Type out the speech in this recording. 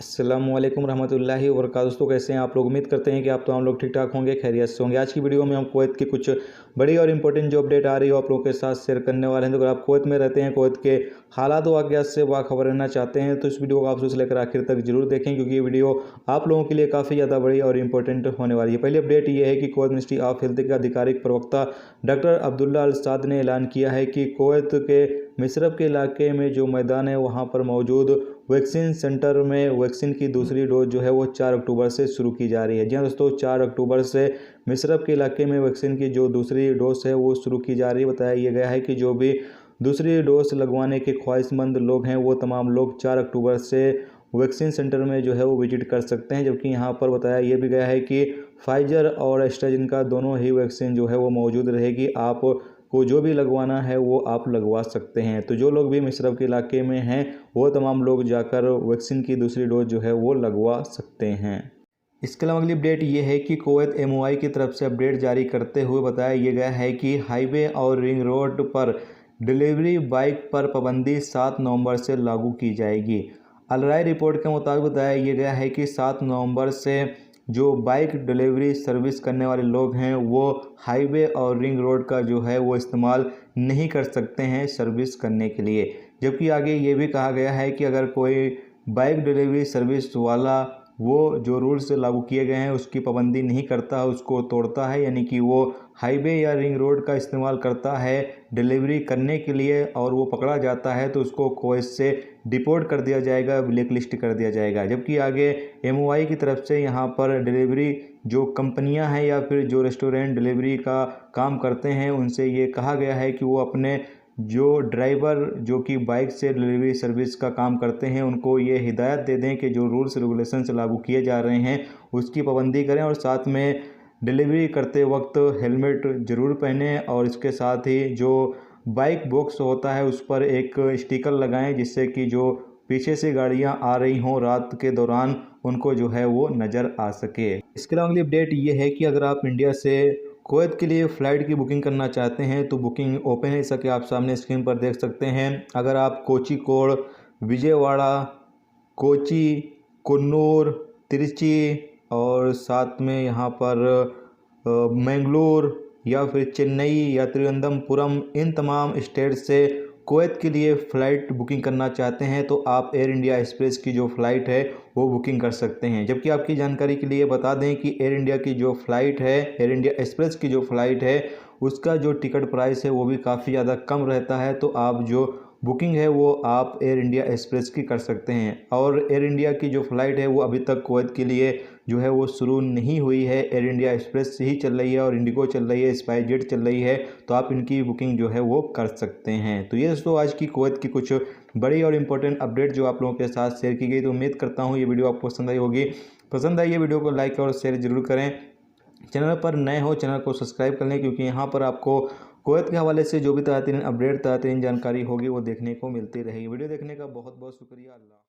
अस्सलामुअलैकुम रहमतुल्लाहि व बरकातहू। दोस्तों कैसे हैं आप लोग। उम्मीद करते हैं कि आप तमाम लोग ठीक ठाक होंगे, खैरियत से होंगे। आज की वीडियो में हम कुवैत की कुछ बड़ी और इंपॉर्टेंट जो अपडेट आ रही है आप लोगों के साथ शेयर करने वाले हैं। तो अगर आप कुवैत में रहते हैं, कुवैत के हालात व वाक़यात से बाखबर रहना चाहते हैं तो इस वीडियो को आप शुरू से लेकर आखिर तक जरूर देखें, क्योंकि ये वीडियो आप लोगों के लिए काफ़ी ज़्यादा बड़ी और इंपॉर्टेंट होने वाली है। पहली अपडेट ये है कि कुवैत मिनिस्ट्री ऑफ हेल्थ के आधिकारिक प्रवक्ता डॉक्टर अब्दुल्ला अल साद ने ऐलान किया है कि कुवैत के मिसरब के इलाके में जो मैदान है वहाँ पर मौजूद वैक्सीन सेंटर में वैक्सीन की दूसरी डोज जो है वो 4 अक्टूबर से शुरू की जा रही है। जी हाँ दोस्तों, 4 अक्टूबर से मिसरब के इलाके में वैक्सीन की जो दूसरी डोज है वो शुरू की जा रही है। बताया यह गया है कि जो भी दूसरी डोज लगवाने के ख्वाहिशमंद लोग हैं वो तमाम लोग 4 अक्टूबर से वैक्सीन सेंटर में जो है वो विजिट कर सकते हैं। जबकि यहाँ पर बताया यह भी गया है कि फाइजर और एस्ट्राजेनेका दोनों ही वैक्सीन जो है वो मौजूद रहेगी। आप को जो भी लगवाना है वो आप लगवा सकते हैं। तो जो लोग भी मिसरब के इलाके में हैं वो तमाम लोग जाकर वैक्सीन की दूसरी डोज जो है वो लगवा सकते हैं। इसके अलावा अगली अपडेट ये है कि कुवैत MOI की तरफ से अपडेट जारी करते हुए बताया यह गया है कि हाईवे और रिंग रोड पर डिलीवरी बाइक पर पाबंदी 7 नवंबर से लागू की जाएगी। अल राय रिपोर्ट के मुताबिक बताया यह गया है कि 7 नवंबर से जो बाइक डिलीवरी सर्विस करने वाले लोग हैं वो हाईवे और रिंग रोड का जो है वो इस्तेमाल नहीं कर सकते हैं सर्विस करने के लिए। जबकि आगे ये भी कहा गया है कि अगर कोई बाइक डिलीवरी सर्विस वाला वो जो रूल्स लागू किए गए हैं उसकी पाबंदी नहीं करता, उसको तोड़ता है, यानी कि वो हाईवे या रिंग रोड का इस्तेमाल करता है डिलीवरी करने के लिए और वो पकड़ा जाता है तो उसको कुवैत से डिपोर्ट कर दिया जाएगा, ब्लैक लिस्ट कर दिया जाएगा। जबकि आगे MOI की तरफ से यहाँ पर डिलीवरी जो कंपनियां हैं या फिर जो रेस्टोरेंट डिलीवरी का काम करते हैं उनसे ये कहा गया है कि वो अपने जो ड्राइवर जो कि बाइक से डिलीवरी सर्विस का काम करते हैं उनको ये हिदायत दे दें कि जो रूल्स रेगुलेशंस लागू किए जा रहे हैं उसकी पाबंदी करें और साथ में डिलीवरी करते वक्त हेलमेट ज़रूर पहनें और इसके साथ ही जो बाइक बॉक्स होता है उस पर एक स्टिकर लगाएं जिससे कि जो पीछे से गाड़ियां आ रही हों रात के दौरान उनको जो है वो नज़र आ सके। इसके अलावा अगली अपडेट ये है कि अगर आप इंडिया से कुवैत के लिए फ़्लाइट की बुकिंग करना चाहते हैं तो बुकिंग ओपन है, जैसा कि आप सामने स्क्रीन पर देख सकते हैं। अगर आप कोझिकोड, विजयवाड़ा, कोची, कुन्नूर, तिरुचि और साथ में यहाँ पर मैंगलोर या फिर चेन्नई या त्रिवेंद्रपुरम इन तमाम स्टेट से कुवैत के लिए फ़्लाइट बुकिंग करना चाहते हैं तो आप एयर इंडिया एक्सप्रेस की जो फ़्लाइट है वो बुकिंग कर सकते हैं। जबकि आपकी जानकारी के लिए बता दें कि एयर इंडिया की जो फ़्लाइट है, एयर इंडिया एक्सप्रेस की जो फ़्लाइट है उसका जो टिकट प्राइस है वो भी काफ़ी ज़्यादा कम रहता है। तो आप जो बुकिंग है वो आप एयर इंडिया एक्सप्रेस की कर सकते हैं। और एयर इंडिया की जो फ़्लाइट है वो अभी तक कुवैत के लिए जो है वो शुरू नहीं हुई है। एयर इंडिया एक्सप्रेस ही चल रही है और इंडिगो चल रही है, स्पाइसजेट चल रही है, तो आप इनकी बुकिंग जो है वो कर सकते हैं। तो ये दोस्तों आज की कुवैत की कुछ बड़ी और इम्पोर्टेंट अपडेट जो आप लोगों के साथ शेयर की गई। तो उम्मीद करता हूँ ये वीडियो आपको पसंद आई होगी। पसंद आई ये वीडियो को लाइक और शेयर जरूर करें। चैनल पर नए हो चैनल को सब्सक्राइब कर लें, क्योंकि यहाँ पर आपको कुवैत के हवाले से जो भी ताज़ा तरीन अपडेट, ताज़ा तरीन जानकारी होगी वो देखने को मिलती रहेगी। वीडियो देखने का बहुत बहुत शुक्रिया। अल्लाह।